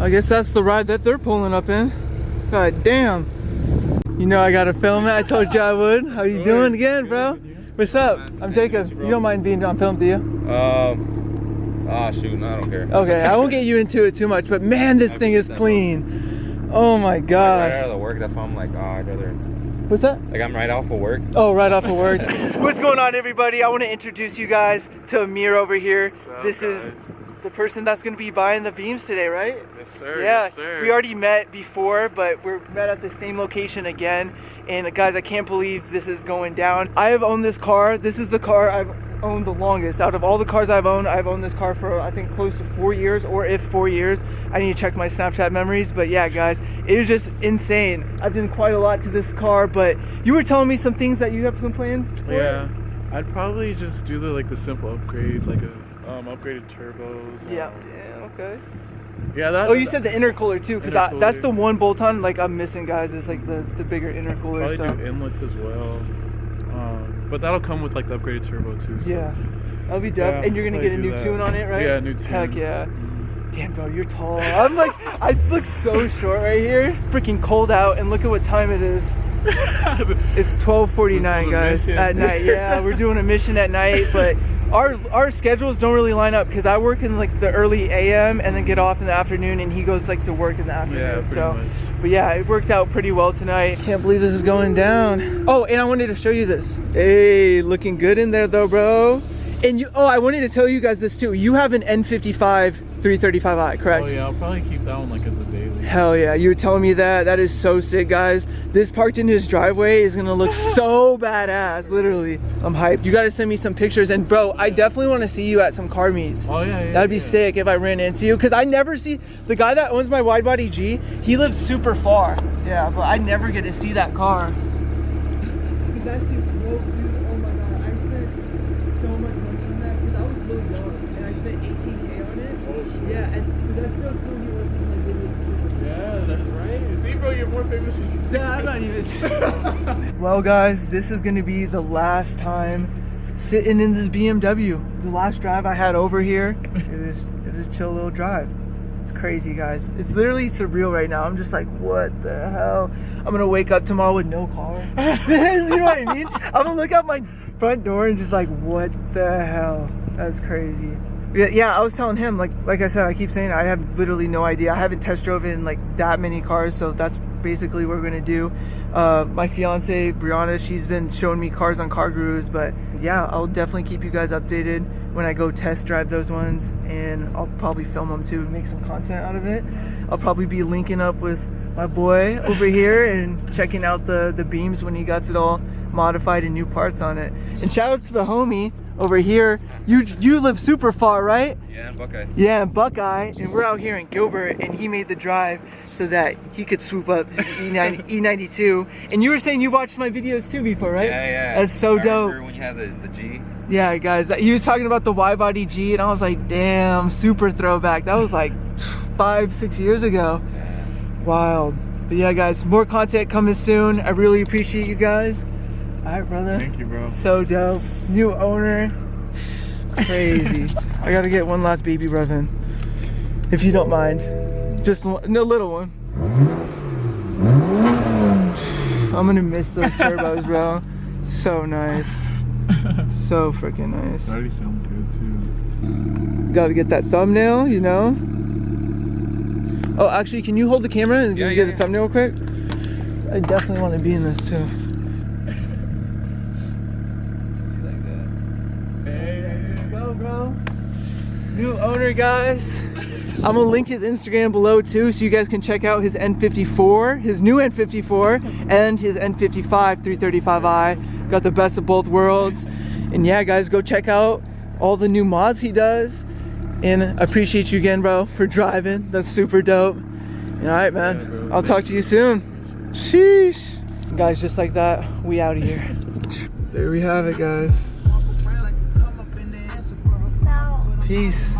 I guess that's the ride that they're pulling up in. God damn. You know I gotta film it. I told you I would. How you doing again, bro? What's up? I'm Jacob. You don't mind being on film, do you? Ah, shoot, no, I don't care. Okay, I won't get you into it too much, but man, this thing is clean. Oh my god. Right out of the work, that's why I'm like, oh, I'd rather. What's that? Like, I'm right off of work. Oh, right off of work. What's going on, everybody? I want to introduce you guys to Amir over here. This is the person that's going to be buying the beams today, right? Yes, sir. Yeah, yes, sir. We already met before, but we're met at the same location again. And guys, I can't believe this is going down. I have owned this car. This is the car I've owned the longest. Out of all the cars I've owned this car for, I think, close to 4 years, or if 4 years. I need to check my Snapchat memories, but yeah, guys, it is just insane. I've done quite a lot to this car, but you were telling me some things that you have some plans for. Yeah, I'd probably just do the simple upgrades, like upgraded turbos. Yeah, okay. Yeah, that. Oh, you said the intercooler too, because Intercooler. that's the one bolt-on like I'm missing, guys. Is like the bigger intercooler. Probably do inlets as well, but that'll come with like the upgraded turbo too. So. Yeah, that'll be dope. Yeah, and you're gonna get a new tune on it, right? Yeah, new tune. Heck yeah. Damn, bro, you're tall. I'm like, I look so short right here. Freaking cold out, and look at what time it is. It's 12:49, guys, at night. Yeah, we're doing a mission at night, but our schedules don't really line up because I work in like the early AM and then get off in the afternoon, and he goes like to work in the afternoon. Yeah, pretty much. But yeah, it worked out pretty well tonight. Can't believe this is going down. Oh, and I wanted to show you this. Hey, looking good in there though, bro. And I wanted to tell you guys this too. You have an N55 335i, correct? Oh yeah, I'll probably keep that one like as a daily. Hell yeah, you were telling me that. That is so sick, guys. This parked in his driveway is gonna look so badass, literally. I'm hyped. You gotta send me some pictures, and bro, I definitely wanna see you at some car meets. Oh yeah, That'd be sick if I ran into you, because I never see, the guy that owns my wide body G, he lives super far. Yeah, but I never get to see that car. He's actually broke, dude. Oh my god, I spent so much money on that, because I was really young, and I spent 18K on it. Oh shit. Yeah, and that's so cool he was in my video. Yeah, that's right. See, bro, you're more famous than you think. Yeah, I'm not even. Well, guys, this is gonna be the last time sitting in this BMW. The last drive I had over here. It was a chill little drive. It's crazy, guys. It's literally surreal right now. I'm just like, what the hell? I'm gonna wake up tomorrow with no car. You know what I mean? I'm gonna look out my front door and just like, what the hell? That's crazy. Yeah, I was telling him, like I said, I keep saying I have literally no idea. I haven't test drove in like that many cars, so that's basically what we're gonna do. My fiance Brianna, she's been showing me cars on Car Gurus, but yeah, I'll definitely keep you guys updated when I go test drive those ones, and I'll probably film them too, make some content out of it. I'll probably be linking up with my boy over here and checking out the beams when he gets it all modified and new parts on it. And shout out to the homie over here. You live super far, right? Yeah, in Buckeye. Yeah, in Buckeye, and we're out here in Gilbert, and he made the drive so that he could swoop up his E92. And you were saying you watched my videos too before, right? Yeah. That's so dope. Remember when you had the G? Yeah, guys, he was talking about the wide-body G, and I was like, damn, super throwback. That was like 5-6 years ago. Wild. But yeah, guys, more content coming soon. I really appreciate you guys. All right, brother. Thank you, bro. So dope. New owner. Crazy. I gotta get one last baby breath in, if you don't mind. Just no little one. I'm gonna miss those turbos, bro. So nice. So freaking nice. It already sounds good too. Gotta get that thumbnail, you know. Oh, actually, can you hold the camera and get a thumbnail quick? I definitely want to be in this too. New owner, guys. I'm gonna link his Instagram below too, so you guys can check out his N54, his new N54, and his N55 335i. Got the best of both worlds. And yeah, guys, go check out all the new mods he does. And I appreciate you again, bro, for driving. That's super dope. And all right, man. I'll talk to you soon. Sheesh. Guys, just like that, we out of here. There we have it, guys. Peace.